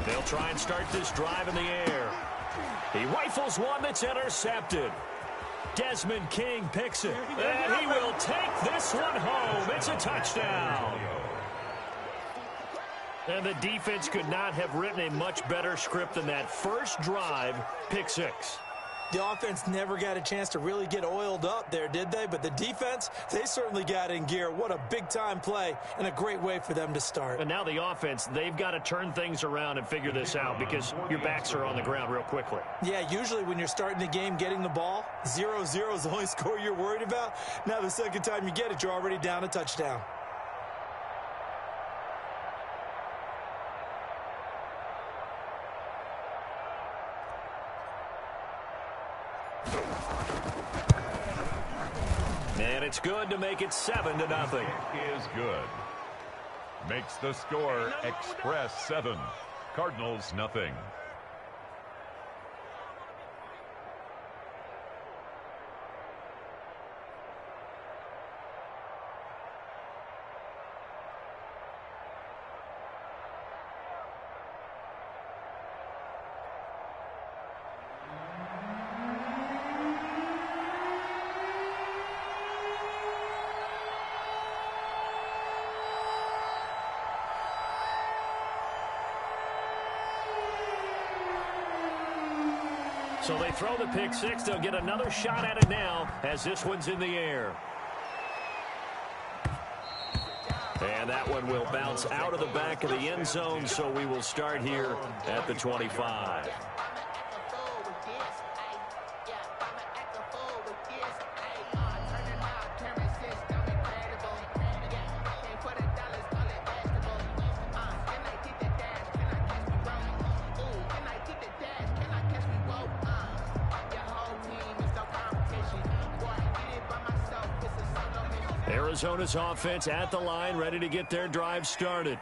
They'll try and start this drive in the air. He rifles one that's intercepted. Desmond King picks it, and he will take this one home. It's a touchdown. And the defense could not have written a much better script than that first drive, pick six. The offense never got a chance to really get oiled up there, did they? But the defense, they certainly got in gear. What a big-time play and a great way for them to start. And now the offense, they've got to turn things around and figure this out because your backs are on the ground real quickly. Yeah, usually when you're starting the game getting the ball, 0-0 is the only score you're worried about. Now the second time you get it, you're already down a touchdown. And it's good to make it 7-0. Is good. Makes the score Express 7. Cardinals nothing. So they throw the pick six. They'll get another shot at it now as this one's in the air. And that one will bounce out of the back of the end zone, so we will start here at the 25. Arizona's offense at the line, ready to get their drive started.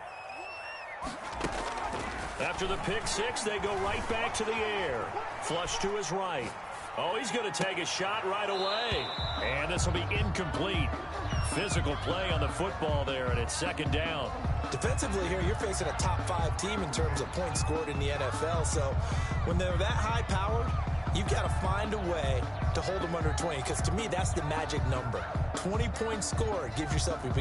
After the pick six, they go right back to the air. Flush to his right. Oh, he's going to take a shot right away. And this will be incomplete. Physical play on the football there, and it's second down. Defensively here, you're facing a top-5 team in terms of points scored in the NFL. So when they're that high-powered, you've got to find a way to hold them under 20, because to me, that's the magic number. 20 points scored, you give yourself your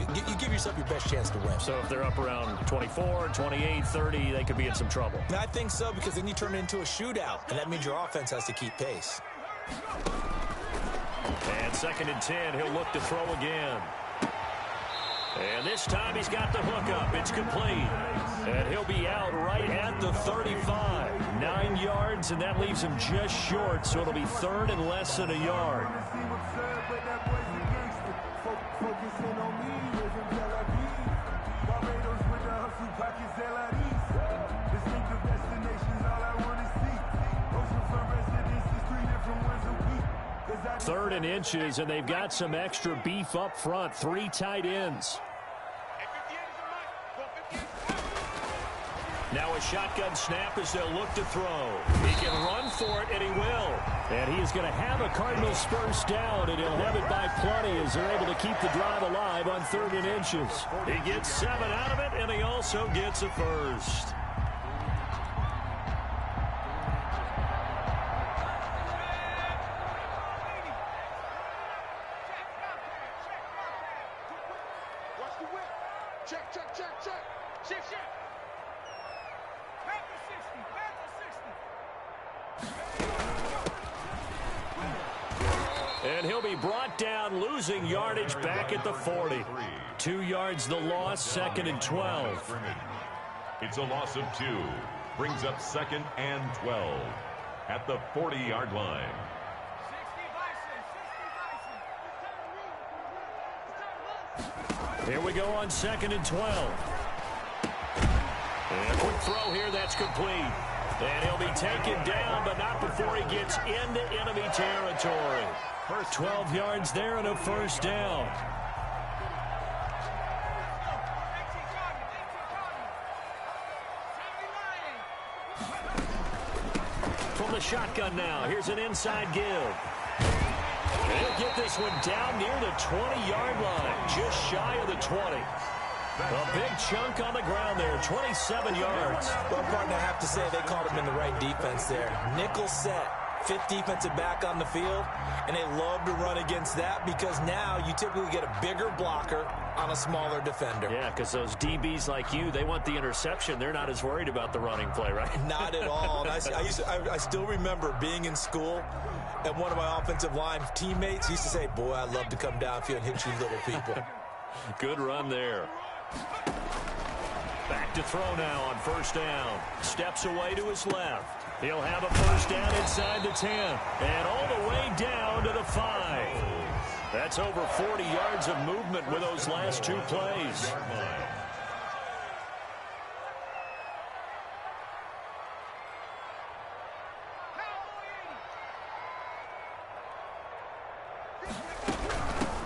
best chance to win. So if they're up around 24, 28, 30, they could be in some trouble. And I think so, because then you turn it into a shootout, and that means your offense has to keep pace. And 2nd and 10, he'll look to throw again. And this time he's got the hook up. It's complete. And he'll be out right at the 35. 9 yards, and that leaves him just short, so it'll be 3rd and less than a yard. Third and inches, and they've got some extra beef up front. 3 tight ends. Now a shotgun snap as they'll look to throw. He can run for it, and he will. And he is going to have a Cardinals first down, and he'll have it by plenty as they're able to keep the drive alive on 3rd and inches. He gets 7 out of it, and he also gets a first. And he'll be brought down, losing yardage back at the 40. 2 yards the loss, 2nd and 12. It's a loss of 2. Brings up 2nd and 12 at the 40-yard line. Here we go on 2nd and 12. And a quick throw here, that's complete. And he'll be taken down, but not before he gets into enemy territory. 12 yards there and a first down. From the shotgun now, here's an inside give. And he'll get this one down near the 20-yard line, just shy of the 20. A big chunk on the ground there, 27 yards. Well, partner, I have to say they called him in the right defense there. Nickel set, fifth defensive back on the field, and they love to run against that because now you typically get a bigger blocker on a smaller defender. Yeah, because those DBs like you, they want the interception. They're not as worried about the running play, right? Not at all. And I still remember being in school, and one of my offensive line teammates used to say, boy, I'd love to come downfield and hit you little people. Good run there. Back to throw now on first down. Steps away to his left. He'll have a first down inside the 10. And all the way down to the 5. That's over 40 yards of movement with those last two plays.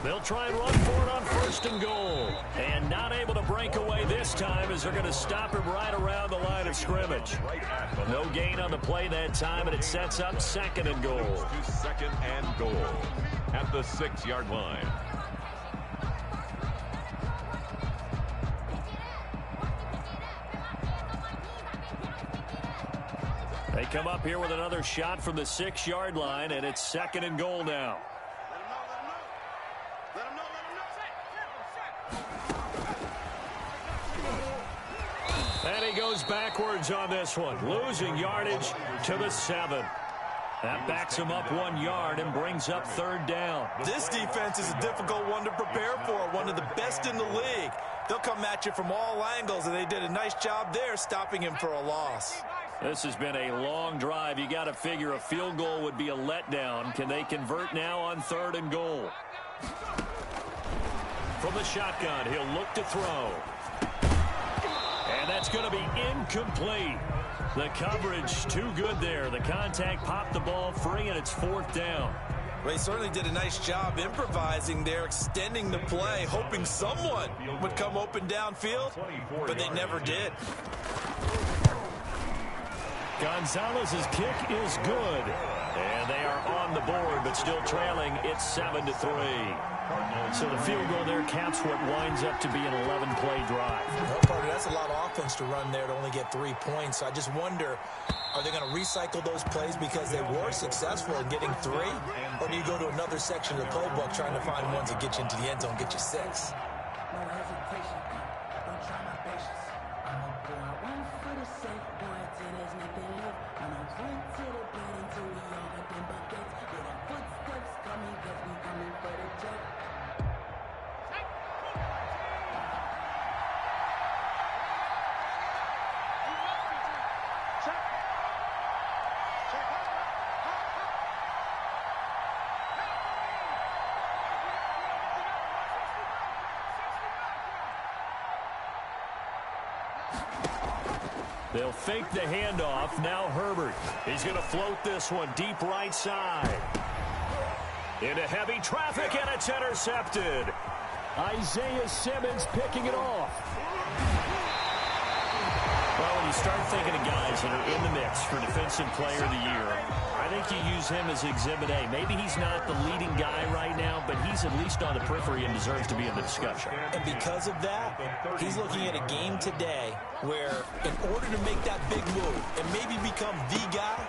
They'll try and run for it on first and goal. And not able to break away this time as they're going to stop him right around the line of scrimmage. No gain on the play that time, and it sets up second and goal. Second and goal at the 6-yard line. They come up here with another shot from the 6-yard line, and it's second and goal now. And he goes backwards on this one, losing yardage to the 7. That backs him up 1 yard and brings up third down. This defense is a difficult one to prepare for, one of the best in the league. They'll come at you from all angles, and they did a nice job there stopping him for a loss. This has been a long drive. You got to figure a field goal would be a letdown. Can they convert now on third and goal? From the shotgun, he'll look to throw. And that's going to be incomplete. The coverage too good there. The contact popped the ball free, and it's fourth down. Well, he certainly did a nice job improvising there, extending the play, hoping someone would come open downfield, but they never did. Gonzalez's kick is good. And they are on the board, but still trailing. It's 7-3. So the field goal there caps what winds up to be an 11-play drive. Well, partner, that's a lot of offense to run there to only get 3 points. So I just wonder, are they going to recycle those plays because they were successful in getting 3? Or do you go to another section of the playbook trying to find ones that get you into the end zone, get you 6? They'll fake the handoff. Now Herbert. He's going to float this one deep right side. Into heavy traffic, and it's intercepted. Isaiah Simmons picking it off. Well, when you start thinking of guys that are in the mix for Defensive Player of the Year, I think you use him as Exhibit A. Maybe he's not the leading guy right now, but he's at least on the periphery and deserves to be in the discussion. And because of that, he's looking at a game today where in order to make that big move and maybe become the guy,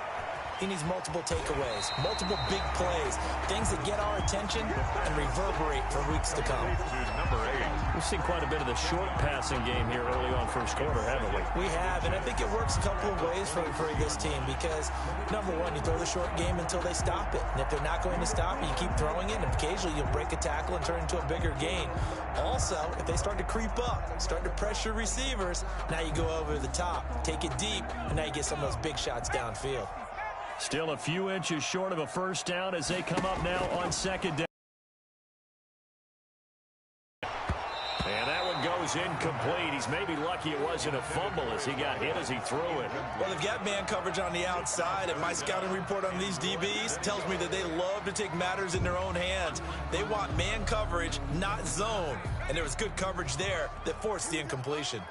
he needs multiple takeaways, multiple big plays, things that get our attention and reverberate for weeks to come. Number 8. We've seen quite a bit of the short passing game here early on first quarter, haven't we? We have, and I think it works a couple of ways for this team because, number one, you throw the short game until they stop it. And if they're not going to stop it, you keep throwing it, and occasionally you'll break a tackle and turn it into a bigger gain. Also, if they start to creep up, start to pressure receivers, now you go over the top, take it deep, and now you get some of those big shots downfield. Still a few inches short of a first down as they come up now on second down. And that one goes incomplete. He's maybe lucky it wasn't a fumble as he got hit as he threw it. Well, they've got man coverage on the outside, and my scouting report on these DBs tells me that they love to take matters in their own hands. They want man coverage, not zone. And there was good coverage there that forced the incompletion.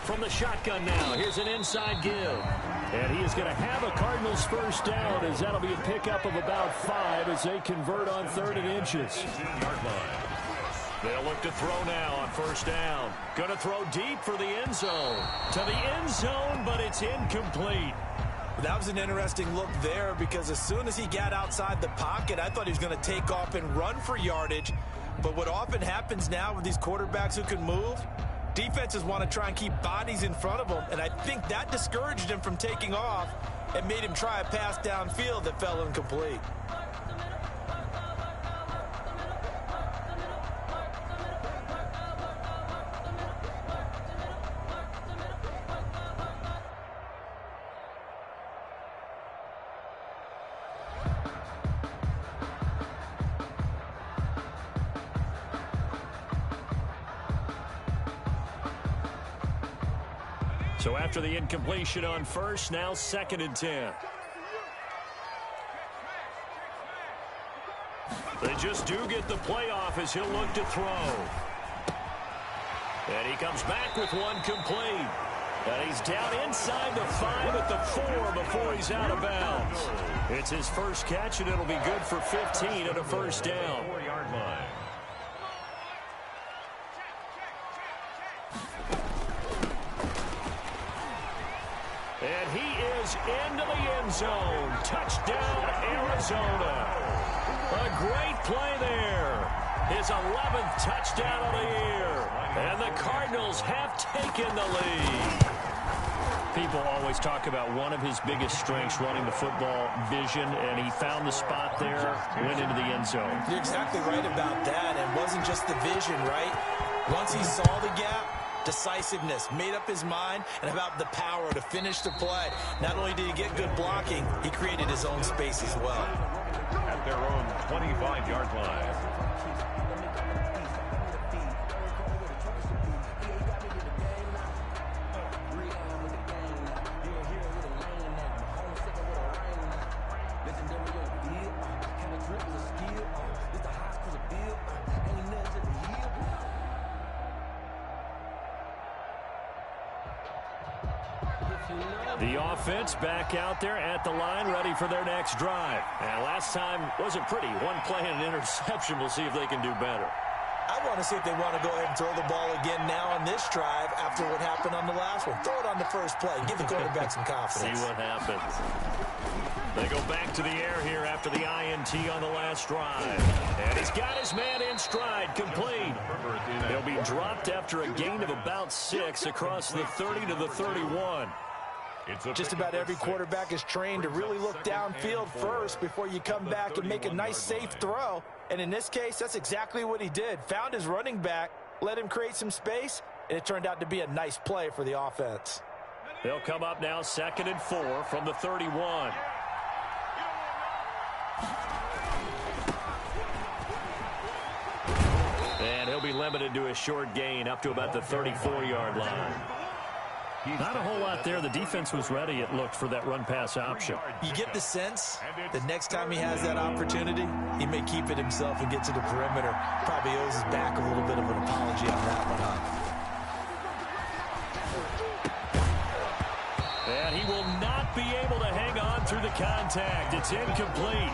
from the shotgun now. Here's an inside give. And he is going to have a Cardinals first down, as that'll be a pickup of about 5 as they convert on 3rd and inches. They'll look to throw now on first down. Going to throw deep for the end zone. To the end zone, but it's incomplete. That was an interesting look there, because as soon as he got outside the pocket, I thought he was going to take off and run for yardage. But what often happens now with these quarterbacks who can move, defenses want to try and keep bodies in front of them, and I think that discouraged him from taking off and made him try a pass downfield that fell incomplete. So after the incompletion on first, now 2nd and 10. They just do get the playoff as he'll look to throw. And he comes back with one complete. And he's down inside the 5 at the 4 before he's out of bounds. It's his first catch, and it'll be good for 15 at a first down. 4-yard line. And he is into the end zone. Touchdown, Arizona. A great play there. His 11th touchdown of the year. And the Cardinals have taken the lead. People always talk about one of his biggest strengths, running the football, vision, and he found the spot there, went into the end zone. You're exactly right about that. It wasn't just the vision, right? Once he saw the gap, decisiveness, made up his mind, and about the power to finish the play. Not only did he get good blocking, he created his own space as well. At their own 25-yard line. The offense back out there at the line, ready for their next drive. And last time wasn't pretty. One play and an interception. We'll see if they can do better. I want to see if they want to go ahead and throw the ball again now on this drive after what happened on the last one. Throw it on the first play. Give the quarterback some confidence. See what happens. They go back to the air here after the INT on the last drive. And he's got his man in stride, complete. He'll be dropped after a gain of about 6 across the 30 to the 31. Just about every quarterback is trained to really look downfield first before you come back and make a nice, safe throw. And in this case, that's exactly what he did. Found his running back, let him create some space, and it turned out to be a nice play for the offense. They'll come up now 2nd and 4 from the 31. And he'll be limited to a short gain up to about the 34-yard line. Not a whole lot there. The defense was ready, it looked, for that run-pass option. You get the sense that next time he has that opportunity, he may keep it himself and get to the perimeter. Probably owes his back a little bit of an apology on that one, huh? And he will not be able to hang on through the contact. It's incomplete.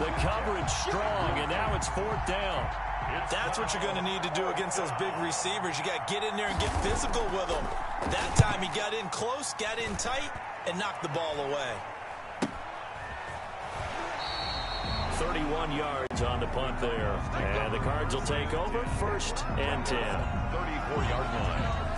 The coverage strong, and now it's 4th down. That's what you're going to need to do against those big receivers. You got to get in there and get physical with them. That time he got in close, got in tight, and knocked the ball away. 31 yards on the punt there. And the Cards will take over 1st and 10. 34-yard line.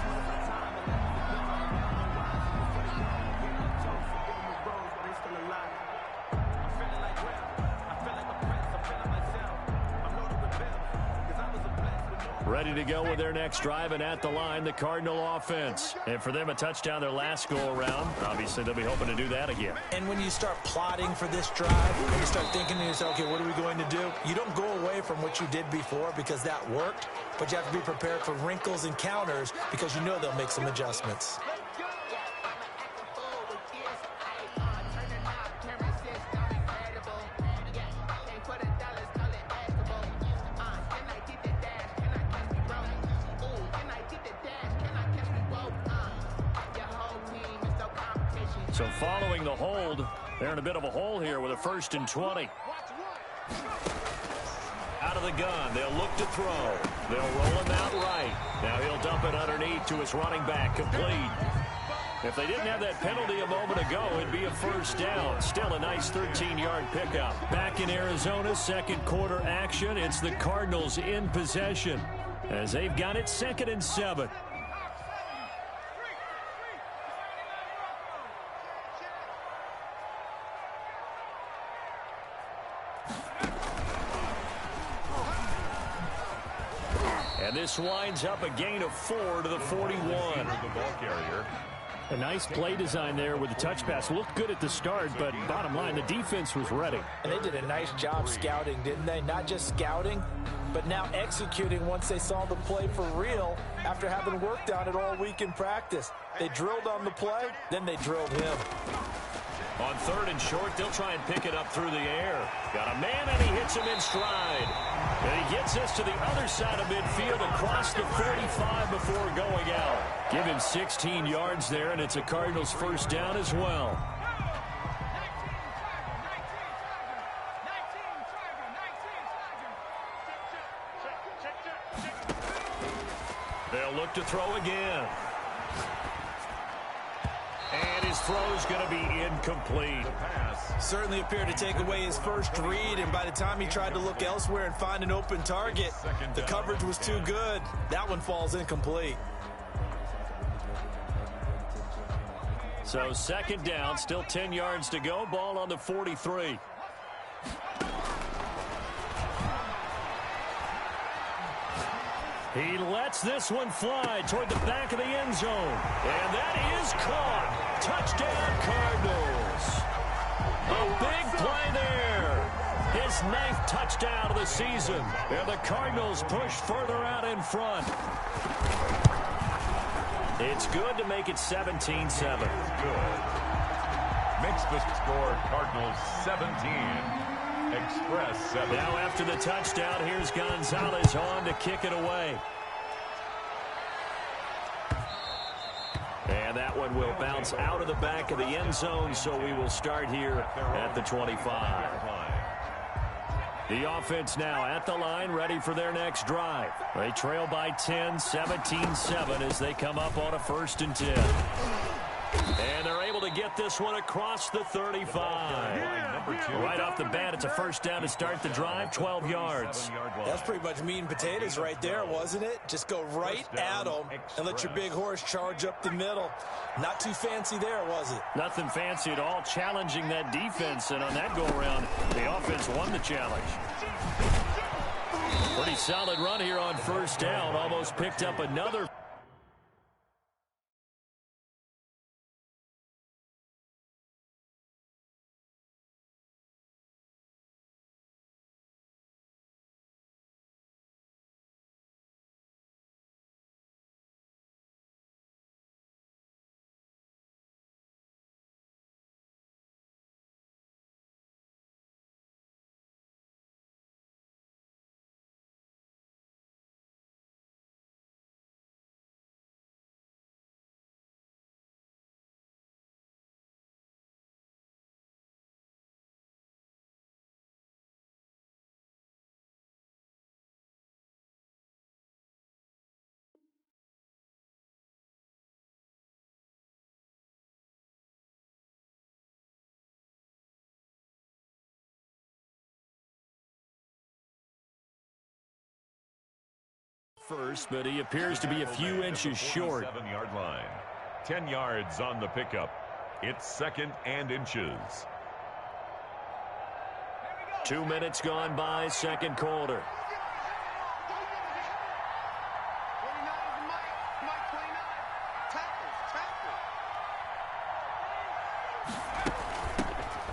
Ready to go with their next drive, and at the line, the Cardinal offense. And for them, a touchdown their last go-around. Obviously, they'll be hoping to do that again. And when you start plotting for this drive, when you start thinking to yourself, okay, what are we going to do? You don't go away from what you did before because that worked, but you have to be prepared for wrinkles and counters because you know they'll make some adjustments. So following the hold, they're in a bit of a hole here with a 1st and 20. Out of the gun, they'll look to throw. They'll roll him out right. Now he'll dump it underneath to his running back, complete. If they didn't have that penalty a moment ago, it'd be a 1st down. Still a nice 13-yard pickup. Back in Arizona, 2nd quarter action. It's the Cardinals in possession as they've got it 2nd and 7. And this winds up a gain of 4 to the 41. The ball carrier. A nice play design there with the touch pass. Looked good at the start, but bottom line, the defense was ready. And they did a nice job scouting, didn't they? Not just scouting, but now executing once they saw the play for real after having worked on it all week in practice. They drilled on the play, then they drilled him. On 3rd and short, they'll try and pick it up through the air. Got a man, and he hits him in stride. And he gets this to the other side of midfield across the 45 before going out. Give him 16 yards there, and it's a Cardinals 1st down as well. They'll look to throw again. And his throw's going to be incomplete. Certainly appeared to take away his first read, and by the time he tried to look elsewhere and find an open target, the coverage was too good. That one falls incomplete. So 2nd down, still 10 yards to go. Ball on the 43. He lets this one fly toward the back of the end zone. And that is caught. Touchdown, Cardinals. A big play there. His 9th touchdown of the season. And the Cardinals push further out in front. It's good to make it 17-7. Good. Makes the score Cardinals 17. Express 7. Now after the touchdown, here's Gonzalez on to kick it away. And that one will bounce out of the back of the end zone, so we will start here at the 25. The offense now at the line, ready for their next drive. They trail by 10, 17-7 as they come up on a 1st and 10. And they're able to get this one across the 35. Right off the bat, it's a 1st down to start the drive, 12 yards. That's pretty much meat and potatoes right there, wasn't it? Just go right at them and let your big horse charge up the middle. Not too fancy there, was it? Nothing fancy at all, challenging that defense. And on that go-around, the offense won the challenge. Pretty solid run here on 1st down. Almost picked up another. First, but he appears to be a few inches short. 7-yard line. 10 yards on the pickup. It's 2nd and inches. 2 minutes gone by, 2nd quarter.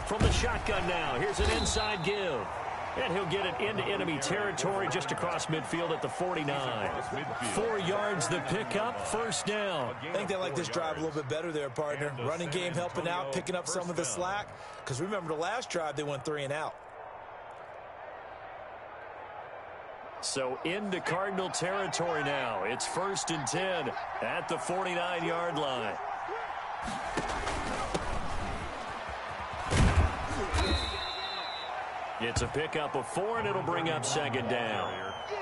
From the shotgun now, here's an inside give. And he'll get it into enemy territory just across midfield at the 49. 4 yards the pickup, 1st down. I think they like this drive a little bit better there, partner. Running game helping out, picking up some of the slack. Because remember the last drive, they went 3 and out. So into Cardinal territory now. It's 1st and 10 at the 49-yard line. It's a pickup of 4, and it'll bring up second down.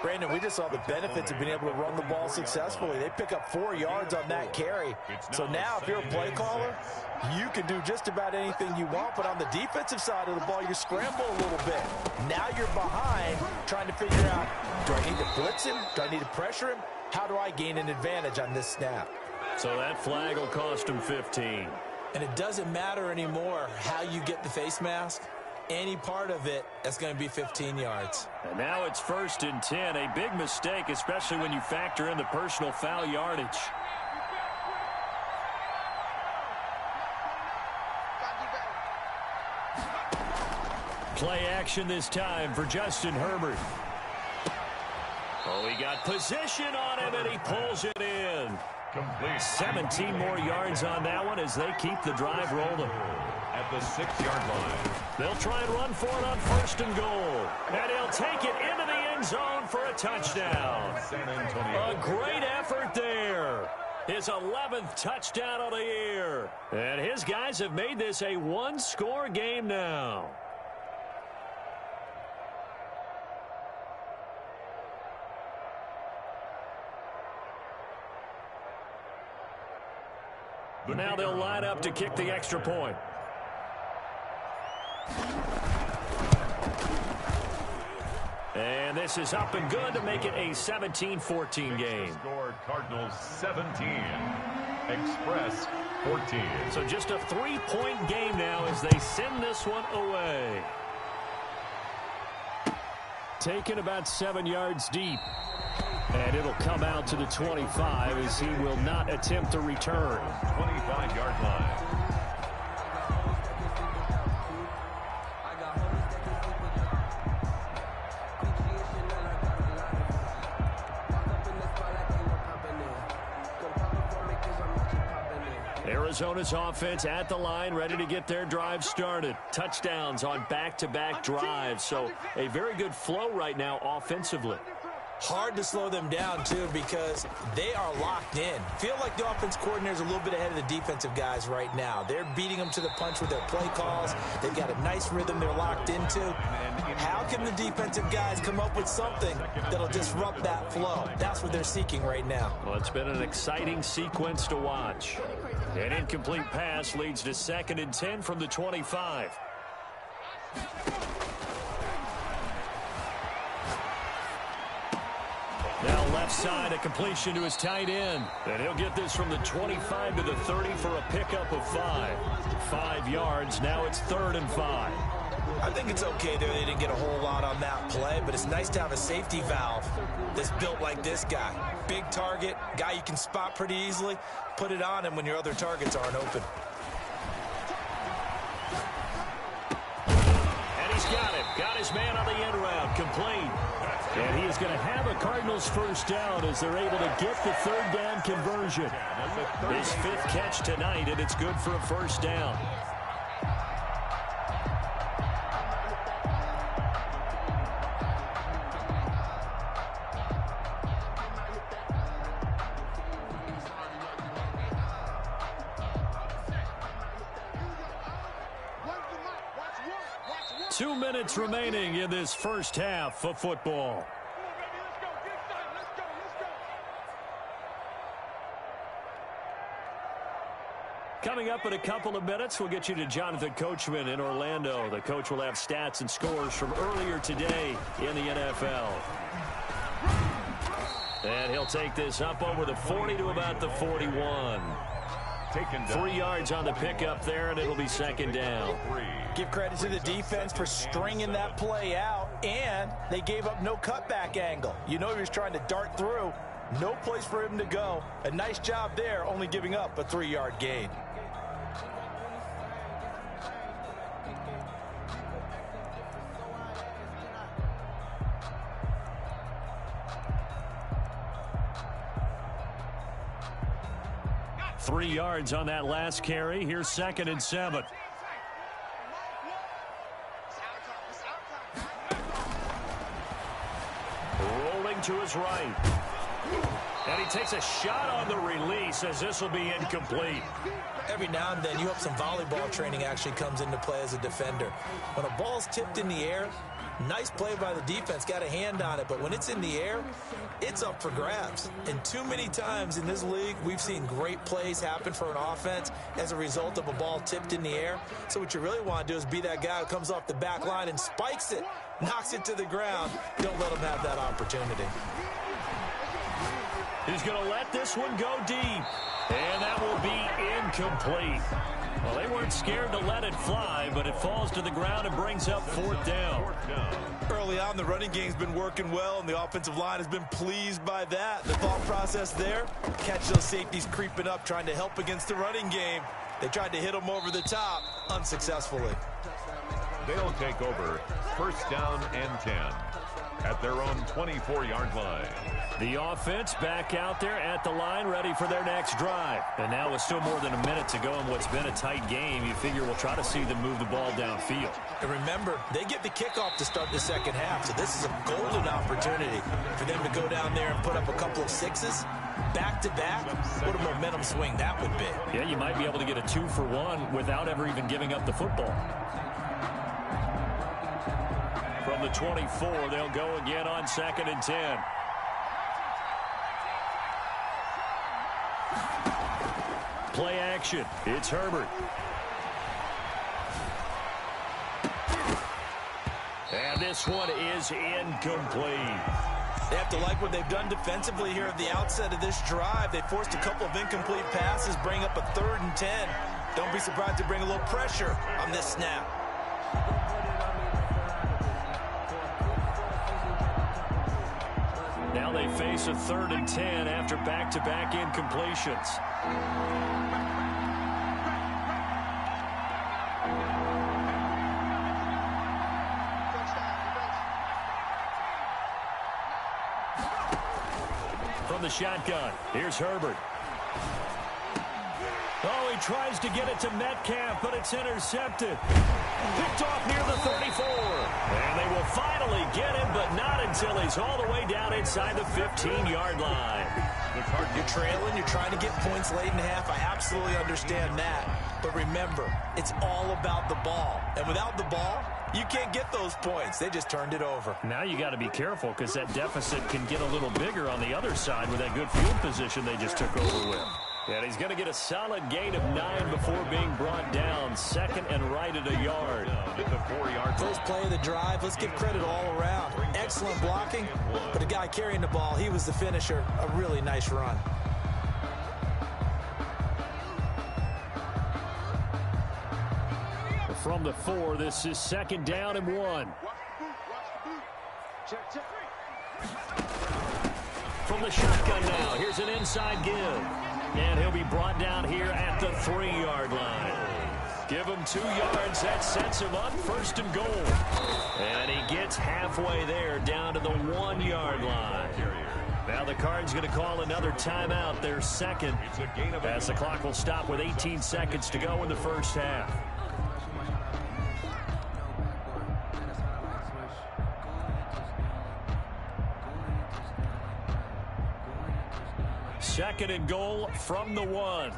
Brandon, we just saw the benefits of being able to run the ball successfully. They pick up 4 yards on that carry. So now if you're a play caller, you can do just about anything you want, but on the defensive side of the ball, you scramble a little bit. Now you're behind trying to figure out, do I need to blitz him? Do I need to pressure him? How do I gain an advantage on this snap? So that flag will cost him 15. And it doesn't matter anymore how you get the face mask. Any part of it, that's going to be 15 yards. And now it's 1st and 10. A big mistake, especially when you factor in the personal foul yardage. Play action this time for Justin Herbert. Oh, he got position on him, and he pulls it in. Complete. 17 more yards on that one as they keep the drive rolling. At the 6-yard line. They'll try and run for it on 1st and goal. And he'll take it into the end zone for a touchdown. San Antonio. A great effort there. His 11th touchdown of the year. And his guys have made this a one-score game now. Now they'll line up to kick the extra point. And this is up and good to make it a 17-14 game. Score Cardinals 17. Express 14. So just a 3-point game now as they send this one away. Taken about 7 yards deep. And it'll come out to the 25 as he will not attempt to return. 25-yard line. Arizona's offense at the line, ready to get their drive started. Touchdowns on back-to-back drives, so a very good flow right now offensively. Hard to slow them down, too, because they are locked in. Feel like the offense coordinator is a little bit ahead of the defensive guys right now. They're beating them to the punch with their play calls. They've got a nice rhythm they're locked into. How can the defensive guys come up with something that'll disrupt that flow? That's what they're seeking right now. Well, it's been an exciting sequence to watch. An incomplete pass leads to 2nd and 10 from the 25. Now left side, a completion to his tight end. And he'll get this from the 25 to the 30 for a pickup of 5. 5 yards, now it's 3rd and 5. I think it's okay there. They didn't get a whole lot on that play, but it's nice to have a safety valve that's built like this guy. Big target, guy you can spot pretty easily. Put it on him when your other targets aren't open. And he's got him. Got his man on the end route. Complete. And he is going to have a Cardinals first down as they're able to get the 3rd down conversion. His 5th catch tonight, and it's good for a first down. Two minutes remaining in this first half of football. Coming up in a couple of minutes, we'll get you to Jonathan Coachman in Orlando. The coach will have stats and scores from earlier today in the NFL. And he'll take this up over the 40 to about the 41. 3 yards on the pickup there, and it'll be 2nd down. Give credit to the defense for stringing that play out, and they gave up no cutback angle. You know he was trying to dart through. No place for him to go. A nice job there, only giving up a 3-yard gain. Three yards on that last carry. Here's 2nd and 7. Rolling to his right. And And he takes a shot on the release as this will be incomplete. Every now and then, you hope some volleyball training actually comes into play as a defender. When a ball's tipped in the air, nice play by the defense, got a hand on it, but when it's in the air, it's up for grabs. And too many times in this league, we've seen great plays happen for an offense as a result of a ball tipped in the air. So what you really want to do is be that guy who comes off the back line and spikes it, knocks it to the ground. Don't let him have that opportunity. He's going to let this one go deep. And that will be incomplete. Well, they weren't scared to let it fly, but it falls to the ground and brings up fourth down. Early on, the running game's been working well, and the offensive line has been pleased by that. The thought process there, catch those safeties creeping up, trying to help against the running game. They tried to hit them over the top, unsuccessfully. They'll take over first down and 10 at their own 24-yard line. The offense back out there at the line, ready for their next drive. And now with still more than a minute to go in what's been a tight game, you figure we'll try to see them move the ball downfield. And remember, they get the kickoff to start the second half, so this is a golden opportunity for them to go down there and put up a couple of sixes back-to-back. What a momentum swing that would be. Yeah, you might be able to get a 2-for-1 without ever even giving up the football. From the 24, they'll go again on 2nd and 10. Play action. It's Herbert. And this one is incomplete. They have to like what they've done defensively here at the outset of this drive. They forced a couple of incomplete passes, bring up a 3rd and 10. Don't be surprised to bring a little pressure on this snap. Now they face a 3rd and 10 after back-to-back incompletions. From the shotgun, here's Herbert. Oh, he tries to get it to Metcalf, but it's intercepted. Picked off near the 34. And they will finally get him, but not until he's all the way down inside the 15-yard line. You're trailing, you're trying to get points late in half. I absolutely understand that. But remember, it's all about the ball. And without the ball, you can't get those points. They just turned it over. Now you got to be careful because that deficit can get a little bigger on the other side with that good field position they just took over with. And he's going to get a solid gain of 9 before being brought down. 2nd and right at a yard. First play of the drive. Let's give credit all around. Excellent blocking, but the guy carrying the ball, he was the finisher. A really nice run. From the 4, this is 2nd down and 1. From the shotgun now, here's an inside give. And he'll be brought down here at the 3-yard line. Give him 2 yards. That sets him up 1st and goal. And he gets halfway there down to the 1-yard line. Now the Cards going to call another timeout, their 2nd, as the clock will stop with 18 seconds to go in the first half. Second and goal from the 1.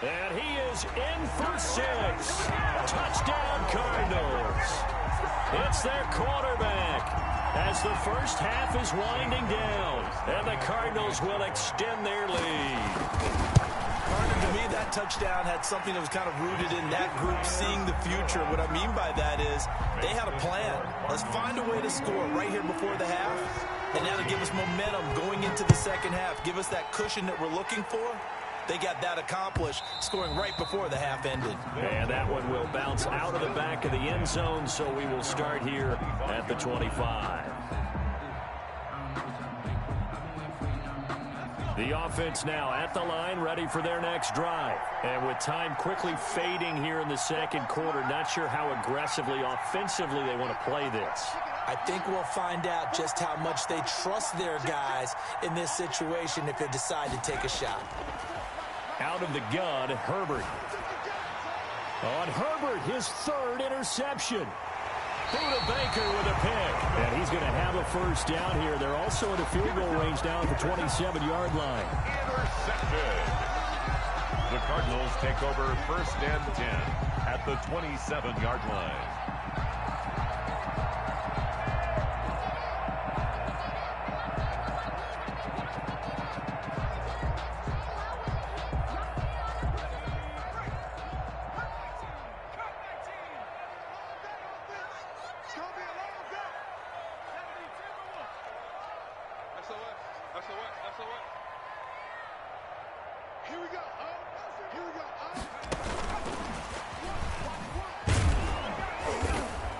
And he is in for 6. Touchdown Cardinals. It's their quarterback as the first half is winding down. And the Cardinals will extend their lead. To me, that touchdown had something that was kind of rooted in that group seeing the future. What I mean by that is they had a plan. Let's find a way to score right here before the half. And now to give us momentum going into the second half, give us that cushion that we're looking for. They got that accomplished, scoring right before the half ended. And that one will bounce out of the back of the end zone, so we will start here at the 25. The offense now at the line, ready for their next drive. And with time quickly fading here in the second quarter, not sure how aggressively, offensively they want to play this. I think we'll find out just how much they trust their guys in this situation if they decide to take a shot. Out of the gun, Herbert. On Herbert, his 3rd interception. Buda Baker with a pick. And he's going to have a first down here. They're also in the field goal range now at the 27-yard line. Intercepted. The Cardinals take over 1st and 10 at the 27-yard line.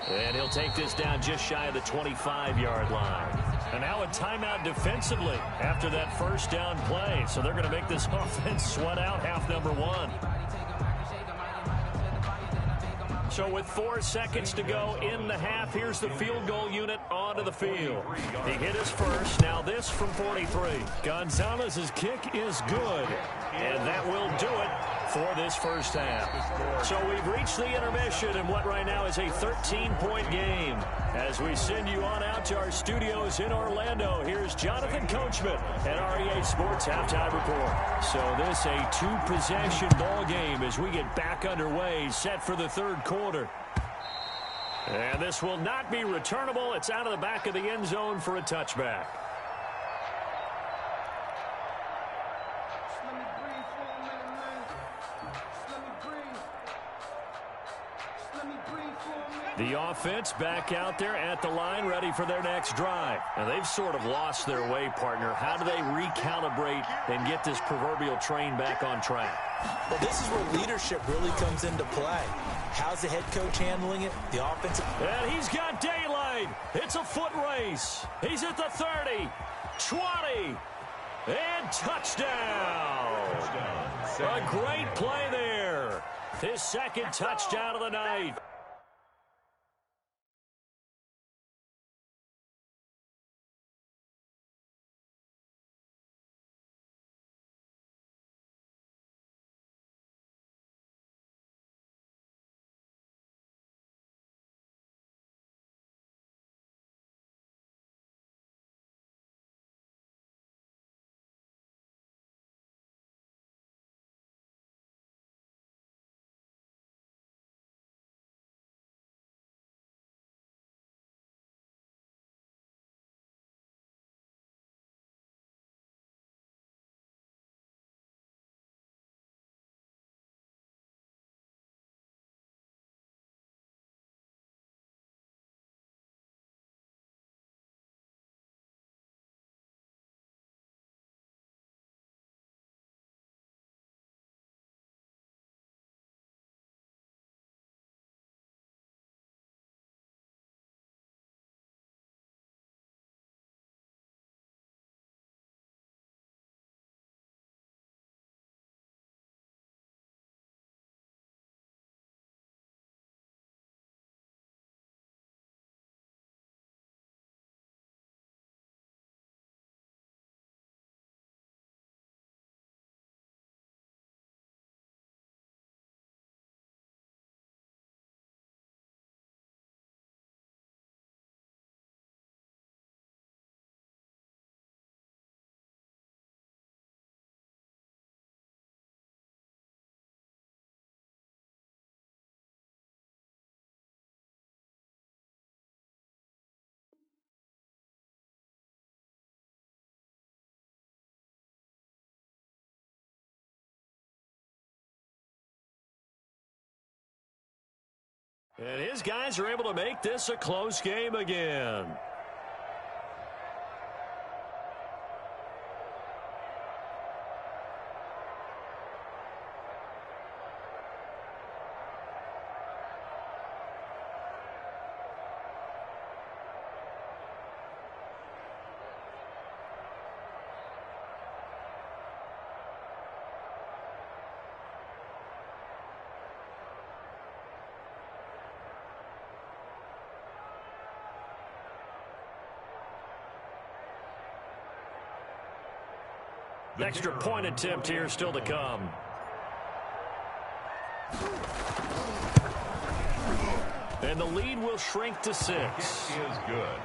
And he'll take this down just shy of the 25-yard line. And now a timeout defensively after that first down play. So they're going to make this offense sweat out half number one. So with 4 seconds to go in the half, here's the field goal unit onto the field. He hit his first. Now this from 43. Gonzalez's kick is good. And that will do it for this first half. So we've reached the intermission in what right now is a 13-point game. As we send you on out to our studios in Orlando, here's Jonathan Coachman at REA Sports Halftime Report. So this a 2-possession ball game as we get back underway, set for the third quarter. And this will not be returnable. It's out of the back of the end zone for a touchback. The offense back out there at the line, ready for their next drive. Now, they've sort of lost their way, partner. How do they recalibrate and get this proverbial train back on track? Well, this is where leadership really comes into play. How's the head coach handling it? The offensive... And he's got daylight. It's a foot race. He's at the 30, 20, and touchdown. A great play there. His second touchdown of the night. And his guys are able to make this a close game again. Extra point attempt here still to come. And the lead will shrink to 6. Kick is good.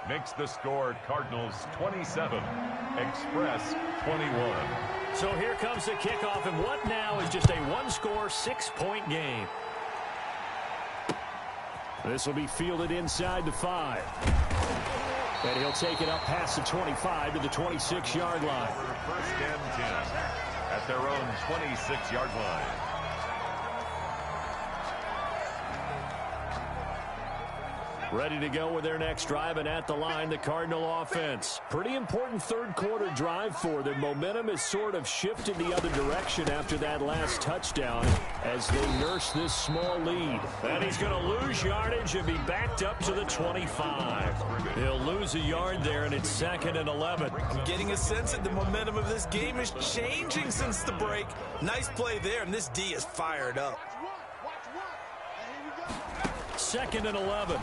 Makes the score Cardinals 27, Express 21. So here comes the kickoff, and what now is just a one-score, 6-point game. This will be fielded inside the 5. And he'll take it up past the 25 to the 26-yard line. First and 10 at their own 26-yard line. Ready to go with their next drive, and at the line, the Cardinal offense. Pretty important third-quarter drive for them. Momentum has sort of shifted the other direction after that last touchdown as they nurse this small lead. And he's going to lose yardage and be backed up to the 25. He'll lose a yard there, and it's 2nd and 11. I'm getting a sense that the momentum of this game is changing since the break. Nice play there, and this D is fired up. 2nd and 11.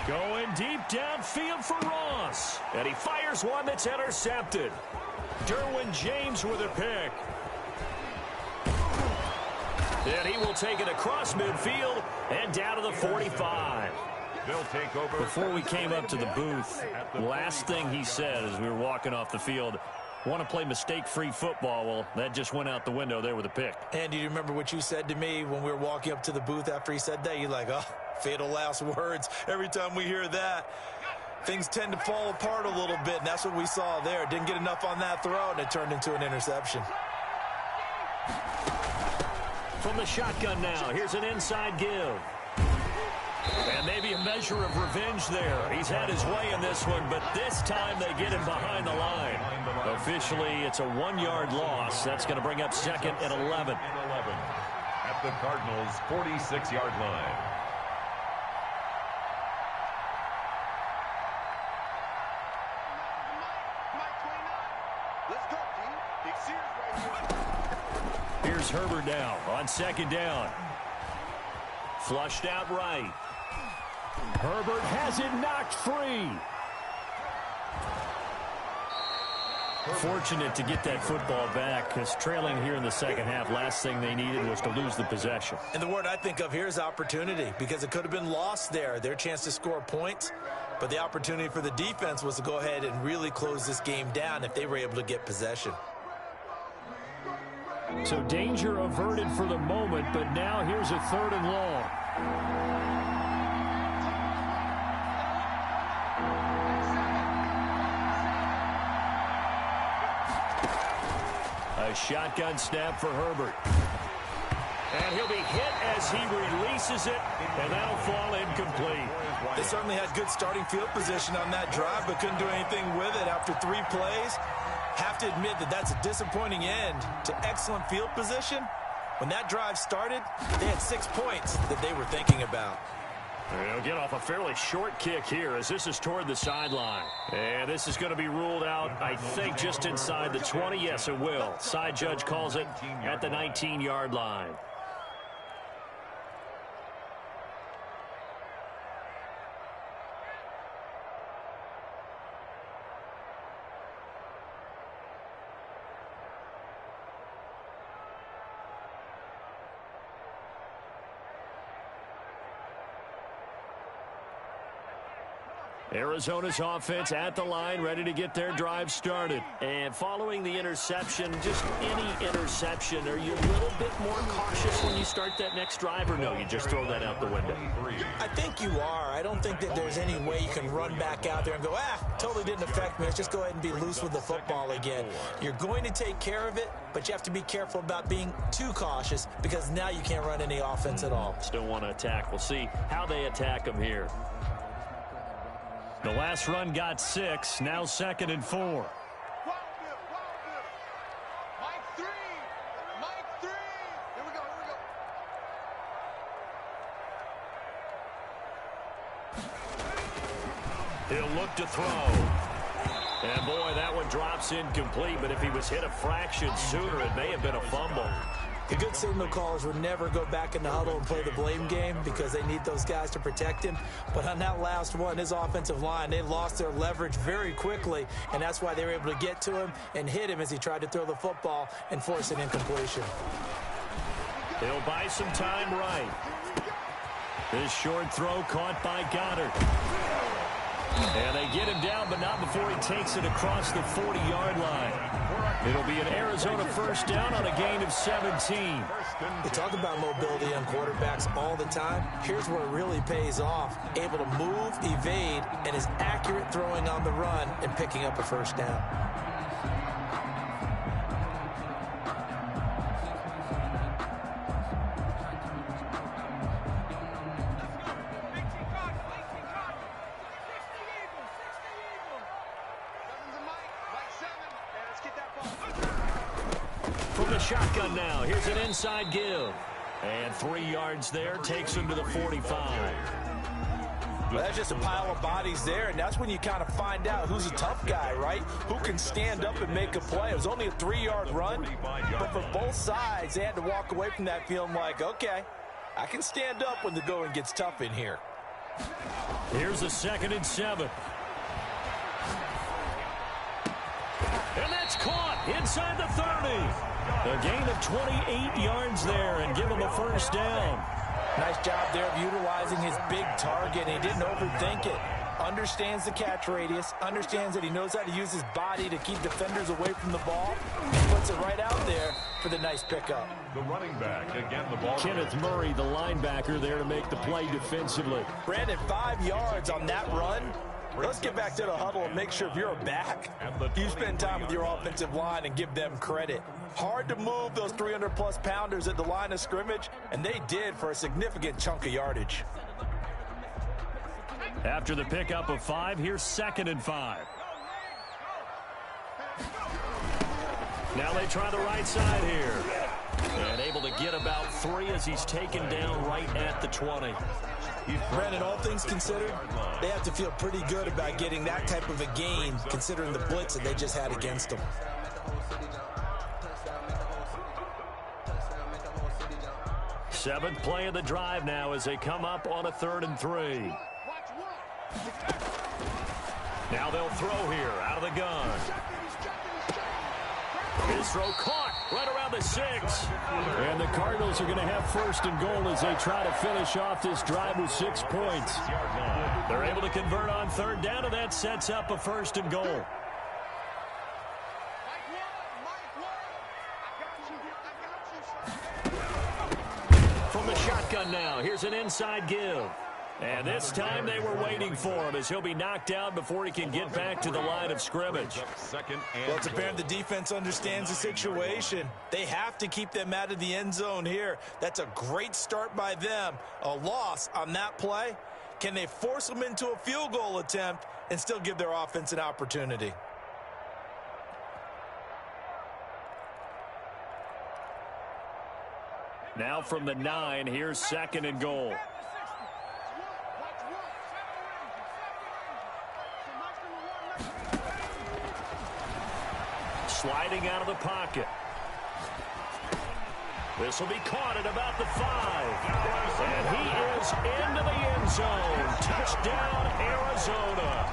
Going deep downfield for Ross. And he fires one that's intercepted. Derwin James with a pick. And he will take it across midfield and down to the 45. They'll take over. Before we came up to the booth, last thing he said as we were walking off the field, want to play mistake-free football. Well, that just went out the window there with a pick. And do you remember what you said to me when we were walking up to the booth after he said that? You're like, oh, fatal last words. Every time we hear that, things tend to fall apart a little bit, and that's what we saw there. Didn't get enough on that throw, and it turned into an interception. From the shotgun now, here's an inside give. And maybe a measure of revenge there. He's had his way in this one, but this time they get him behind the line. Officially, it's a 1-yard loss. That's going to bring up 2nd and 11. At the Cardinals' 46-yard line. Here's Herbert now on 2nd down. Flushed out right. Herbert has it knocked free. Fortunate to get that football back because trailing here in the second half, last thing they needed was to lose the possession. And the word I think of here is opportunity, because it could have been lost there. Their chance to score points, but the opportunity for the defense was to go ahead and really close this game down if they were able to get possession. So danger averted for the moment, but now here's a 3rd and long. A shotgun snap for Herbert. And he'll be hit as he releases it, and that'll fall incomplete. They certainly had good starting field position on that drive, but couldn't do anything with it after 3 plays. Have to admit that that's a disappointing end to excellent field position. When that drive started, they had 6 points that they were thinking about. They'll get off a fairly short kick here as this is toward the sideline. And this is going to be ruled out, I think, just inside the 20. Yes, it will. Side judge calls it at the 19-yard line. Arizona's offense at the line, ready to get their drive started. And following the interception, just any interception, are you a little bit more cautious when you start that next drive, or no, you just throw that out the window? I think you are. I don't think that there's any way you can run back out there and go, totally didn't affect me. Let's just go ahead and be loose with the football again. You're going to take care of it, but you have to be careful about being too cautious because now you can't run any offense at all. Still want to attack. We'll see how they attack them here. The last run got 6, now 2nd and 4. Mike 3. Here we go. He'll look to throw. And boy, that one drops incomplete, but if he was hit a fraction sooner, it may have been a fumble. The good signal callers would never go back in the huddle and play the blame game because they need those guys to protect him. But on that last one, his offensive line, they lost their leverage very quickly, and that's why they were able to get to him and hit him as he tried to throw the football and force an incompletion. He'll buy some time right. This short throw caught by Goddard. And they get him down, but not before he takes it across the 40-yard line. It'll be an Arizona first down on a gain of 17. You talk about mobility on quarterbacks all the time. Here's where it really pays off. Able to move, evade, and is accurate throwing on the run and picking up a first down. From the shotgun now, here's an inside give. And 3 yards there, takes him to the 45. Well, that's just a pile of bodies there, and that's when you kind of find out who's a tough guy, right? Who can stand up and make a play. It was only a 3-yard run, but for both sides, they had to walk away from that feeling like, okay, I can stand up when the going gets tough in here. Here's a 2nd and 7. And that's caught inside the 30. A gain of 28 yards there and give him a first down. Nice job there of utilizing his big target. He didn't overthink it. Understands the catch radius. Understands that he knows how to use his body to keep defenders away from the ball. Puts it right out there for the nice pickup. The running back, again, the ball. Kenneth Murray, the linebacker, there to make the play defensively. Brandon, 5 yards on that run. Let's get back to the huddle and make sure if you're a back, you spend time with your offensive line and give them credit. Hard to move those 300-plus pounders at the line of scrimmage, and they did for a significant chunk of yardage. After the pickup of 5, here's 2nd and 5. Now they try the right side here. And able to get about 3 as he's taken down right at the 20. Brandon, all things considered, they have to feel pretty good about getting that type of a gain considering the blitz that they just had against them. Seventh play of the drive now as they come up on a 3rd and 3. Now they'll throw here out of the gun. His throw caught right around the 6. And the Cardinals are going to have 1st and goal as they try to finish off this drive with 6 points. They're able to convert on 3rd down, and that sets up a 1st and goal. From the shotgun now, here's an inside give. And this time they were waiting for him as he'll be knocked down before he can get back to the line of scrimmage. Well, it's apparent the defense understands the situation. They have to keep them out of the end zone here. That's a great start by them. A loss on that play. Can they force them into a field goal attempt and still give their offense an opportunity? Now from the 9, here's 2nd and goal. Sliding out of the pocket. This will be caught at about the 5. And he is into the end zone. Touchdown, Arizona.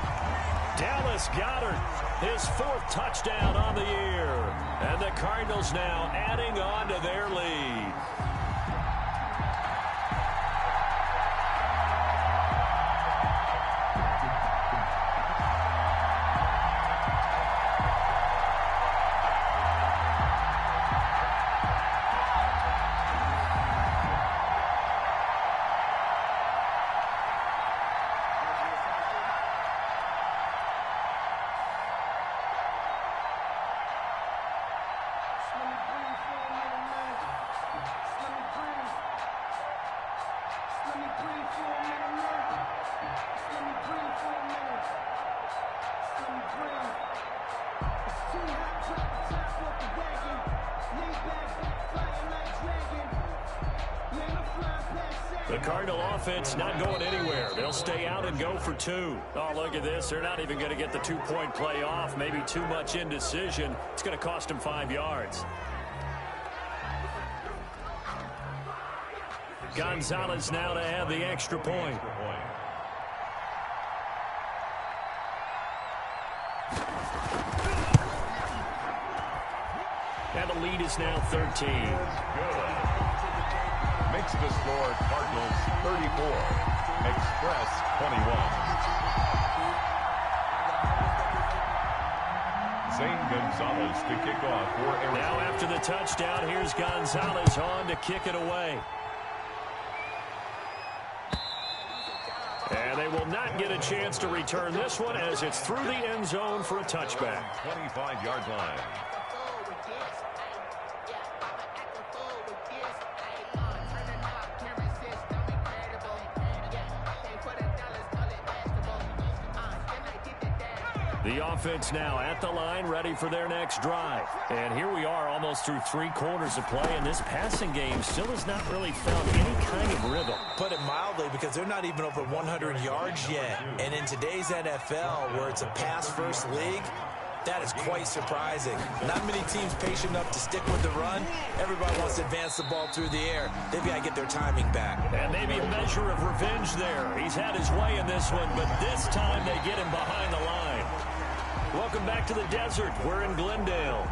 Dallas Goedert, his 4th touchdown on the year. And the Cardinals now adding on to their lead. The Cardinal offense not going anywhere. They'll stay out and go for 2. Oh, look at this. They're not even going to get the 2-point play off. Maybe too much indecision. It's going to cost them 5 yards. Gonzalez now to have the extra point. And the lead is now 13. makes the score Cardinals 34, Express 21. Zane Gonzalez to kick off for Arizona. Now after the touchdown, here's Gonzalez on to kick it away. And they will not get a chance to return this one as it's through the end zone for a touchback. 25-yard line. The offense now at the line, ready for their next drive. And here we are almost through 3 quarters of play, and this passing game still has not really found any kind of rhythm. Put it mildly, because they're not even over 100 yards yet. And in today's NFL, where it's a pass-first league, that is quite surprising. Not many teams patient enough to stick with the run. Everybody wants to advance the ball through the air. They've got to get their timing back. And maybe a measure of revenge there. He's had his way in this one, but this time they get him behind the line. Welcome back to the desert. We're in Glendale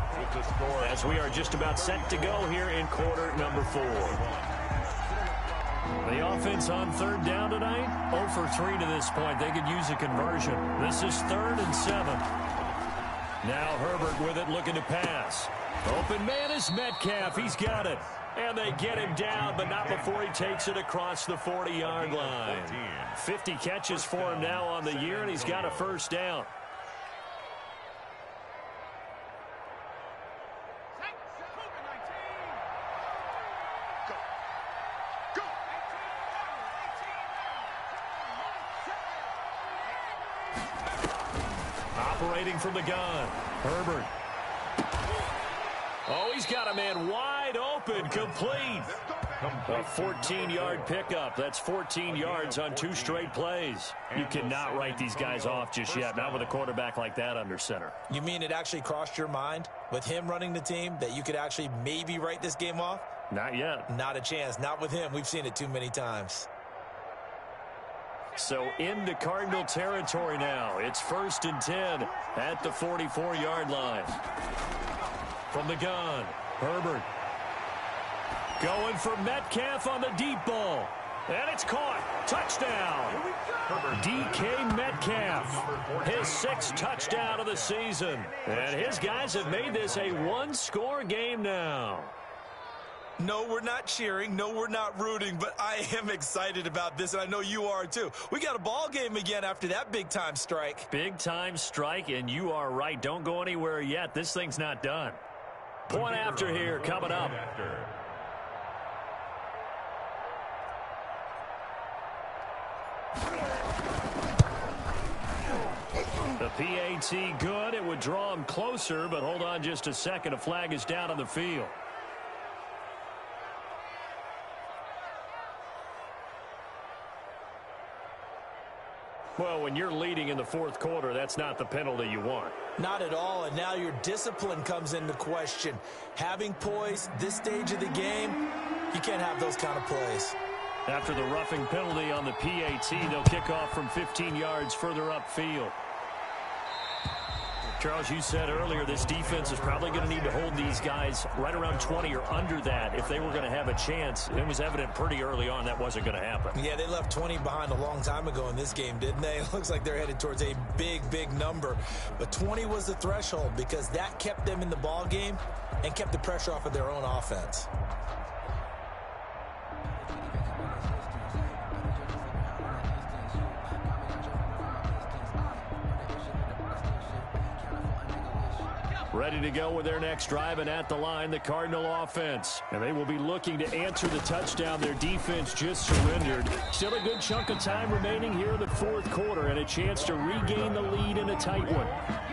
as we are just about set to go here in quarter number 4. The offense on third down tonight, 0 for 3 to this point. They could use a conversion. This is 3rd and 7. Now Herbert with it, looking to pass. Open man is Metcalf. He's got it. And they get him down, but not before he takes it across the 40-yard line. 50 catches for him now on the year, and he's got a first down. Operating from the gun, Herbert. Oh, he's got a man wide open, complete. A 14-yard pickup. That's 14 yards on 2 straight plays. You cannot write these guys off just yet, not with a quarterback like that under center. You mean it actually crossed your mind with him running the team that you could actually maybe write this game off? Not yet. Not a chance. Not with him. We've seen it too many times. So into Cardinal territory now. It's 1st and 10 at the 44-yard line. From the gun, Herbert. Going for Metcalf on the deep ball. And it's caught. Touchdown. DK Metcalf. His 6th touchdown of the season. And his guys have made this a 1-score game now. No, we're not cheering. No, we're not rooting. But I am excited about this, and I know you are too. We got a ball game again after that big-time strike. Big-time strike, and you are right. Don't go anywhere yet. This thing's not done. Point after here coming up. The PAT good. It would draw him closer, but hold on just a second. A flag is down on the field. Well, when you're leading in the 4th quarter, that's not the penalty you want. Not at all, and now your discipline comes into question. Having poise this stage of the game, you can't have those kind of plays. After the roughing penalty on the PAT, they'll kick off from 15 yards further upfield. Charles, you said earlier this defense is probably going to need to hold these guys right around 20 or under that if they were going to have a chance. It was evident pretty early on that wasn't going to happen. Yeah, they left 20 behind a long time ago in this game, didn't they? It looks like they're headed towards a big, big number. But 20 was the threshold because that kept them in the ball game and kept the pressure off of their own offense. Ready to go with their next drive, and at the line, the Cardinal offense. And they will be looking to answer the touchdown their defense just surrendered. Still a good chunk of time remaining here in the 4th quarter, and a chance to regain the lead in a tight one.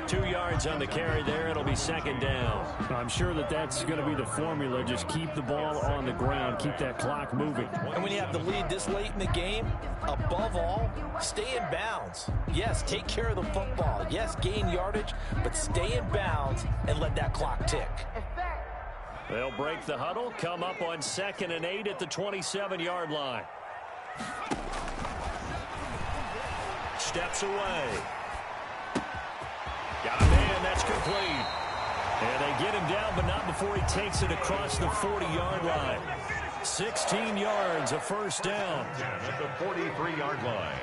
2 yards on the carry there. It'll be 2nd down. I'm sure that that's going to be the formula. Just keep the ball on the ground. Keep that clock moving. And when you have the lead this late in the game, above all, stay in bounds. Yes, take care of the football. Yes, gain yardage, but stay in bounds and let that clock tick. They'll break the huddle, come up on 2nd and 8 at the 27-yard line. Steps away. Got a man, that's complete. And they get him down, but not before he takes it across the 40-yard line. 16 yards, a first down. At the 43-yard line.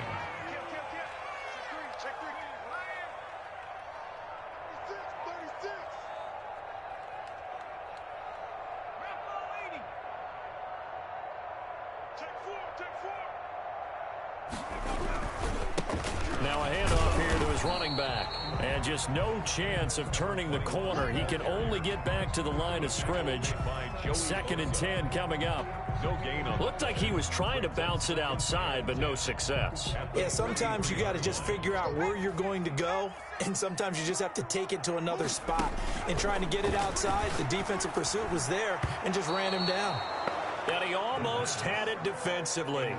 Now a handoff here to his running back. And just no chance of turning the corner. He can only get back to the line of scrimmage. 2nd and 10 coming up. Looked like he was trying to bounce it outside, but no success. Yeah, sometimes you got to just figure out where you're going to go, and sometimes you just have to take it to another spot. And trying to get it outside, the defensive pursuit was there and just ran him down. And he almost had it defensively.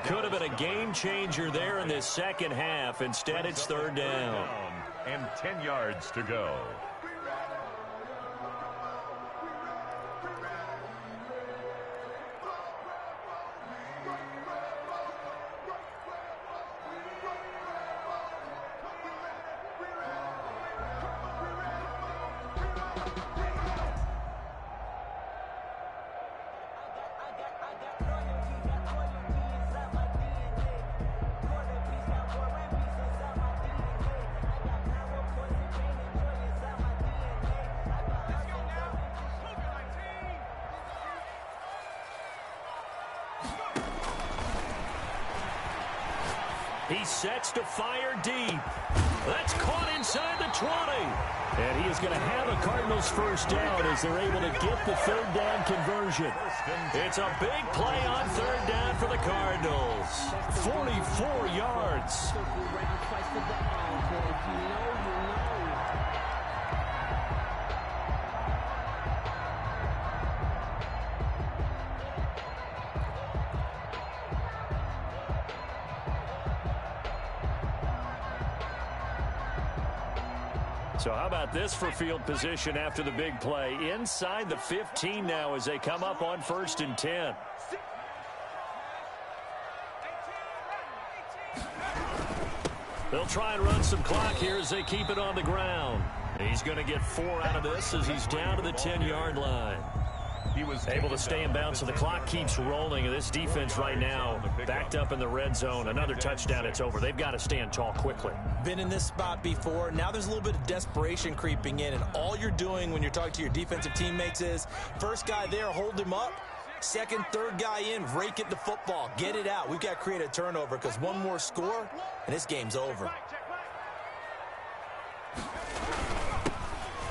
Could have been a game changer there in this second half. Instead, it's 3rd down. And 10 yards to go. He sets to fire deep. That's caught inside the 20. And he is going to have a Cardinals first down as they're able to get the 3rd down conversion. It's a big play on 3rd down for the Cardinals. 44 yards. So how about this for field position after the big play? Inside the 15 now as they come up on 1st and 10. They'll try and run some clock here as they keep it on the ground. He's going to get 4 out of this as he's down to the 10-yard line. He was able to stay in bounds, so the clock keeps rolling. And this defense right now backed up in the red zone. Another touchdown, it's over. They've got to stand tall quickly. Been in this spot before. Now there's a little bit of desperation creeping in, and all you're doing when you're talking to your defensive teammates is first guy there, hold him up. Second, third guy in, rake it the football. Get it out. We've got to create a turnover because one more score, and this game's over.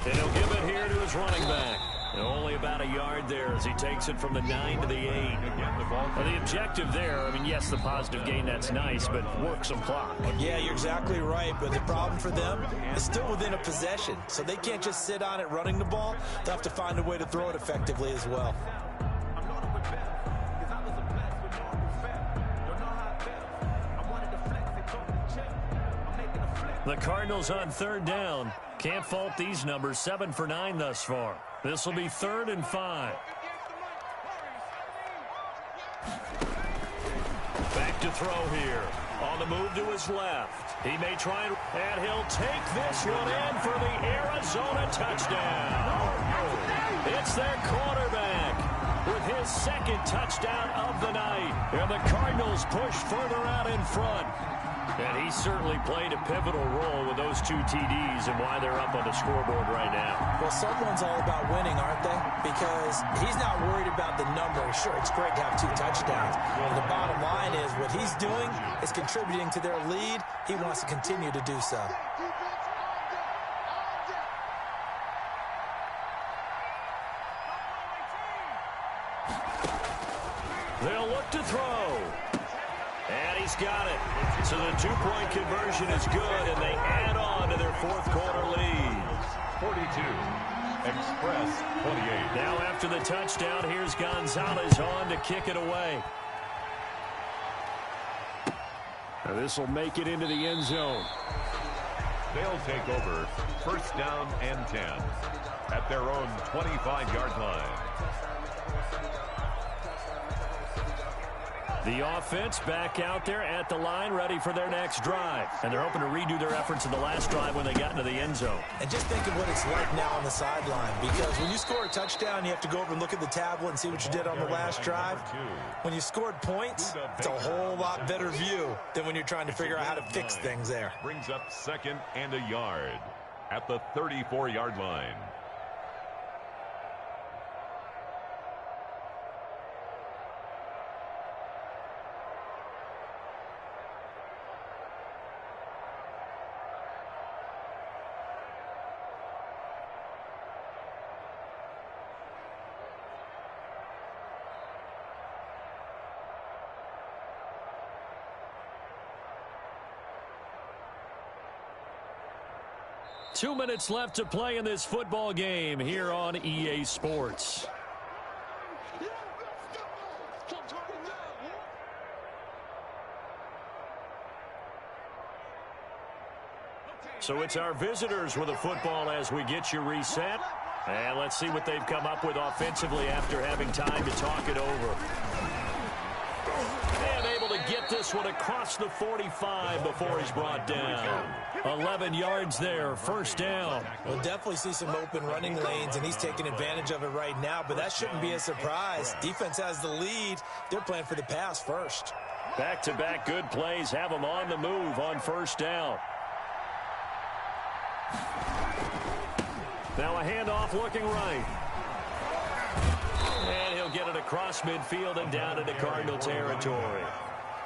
And he'll give it here to his running back. And only about a yard there as he takes it from the 9 to the 8. Well, the objective there, I mean, yes, the positive gain, that's nice, but work some clock. Yeah, you're exactly right, but the problem for them is still within a possession, so they can't just sit on it running the ball. They'll have to find a way to throw it effectively as well. The Cardinals on 3rd down. Can't fault these numbers. 7 for 9 thus far. This will be 3rd and 5. Back to throw here. On the move to his left. He may try and he'll take this one in for the Arizona touchdown. It's their quarterback with his 2nd touchdown of the night. And the Cardinals push further out in front. And he certainly played a pivotal role with those 2 TDs and why they're up on the scoreboard right now. Well, someone's all about winning, aren't they? Because he's not worried about the number. Sure, it's great to have 2 touchdowns. But the bottom line is what he's doing is contributing to their lead. He wants to continue to do so. They'll look to throw. And he's got it. So the 2-point conversion is good, and they add on to their 4th quarter lead. 42, Express 28. Now after the touchdown, here's Gonzalez on to kick it away. Now this will make it into the end zone. They'll take over 1st down and 10 at their own 25-yard line. The offense back out there at the line, ready for their next drive. And they're hoping to redo their efforts in the last drive when they got into the end zone. And just think of what it's like now on the sideline, because when you score a touchdown, you have to go over and look at the tablet and see what you did on the last drive. When you scored points, it's a whole lot better view than when you're trying to figure out how to fix things there. Brings up 2nd and a yard at the 34-yard line. Two minutes left to play in this football game here on EA Sports. So it's our visitors with a football as we get you reset. And let's see what they've come up with offensively after having time to talk it over. And able to get this one across the 45 before he's brought down. 11 yards there, first down. We'll definitely see some open running lanes, and he's taking advantage of it right now, but that shouldn't be a surprise. Defense has the lead. They're playing for the pass first. Back-to-back good plays have them on the move on first down. Now a handoff looking right. And he'll get it across midfield and down into Cardinal territory.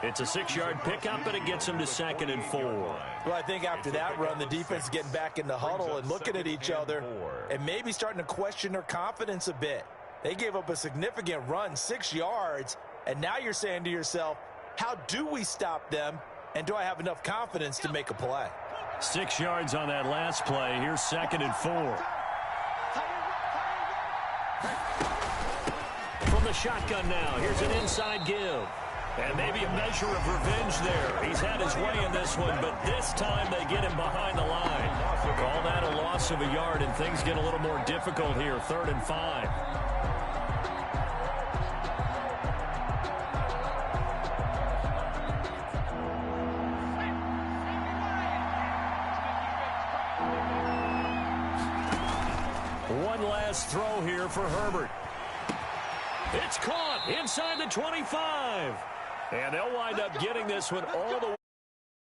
It's a 6-yard pickup, but it gets him to 2nd and 4. Well, I think after that run, the defense is getting back in the huddle and looking at each other and maybe starting to question their confidence a bit. They gave up a significant run, 6 yards, and now you're saying to yourself, how do we stop them, and do I have enough confidence to make a play? 6 yards on that last play. Here's 2nd and 4. From the shotgun now, here's an inside give. And maybe a measure of revenge there. He's had his way in this one, but this time they get him behind the line. Call that a loss of a yard, and things get a little more difficult here. 3rd and 5. One last throw here for Herbert. It's caught inside the 25. And they'll wind up getting this one all the way.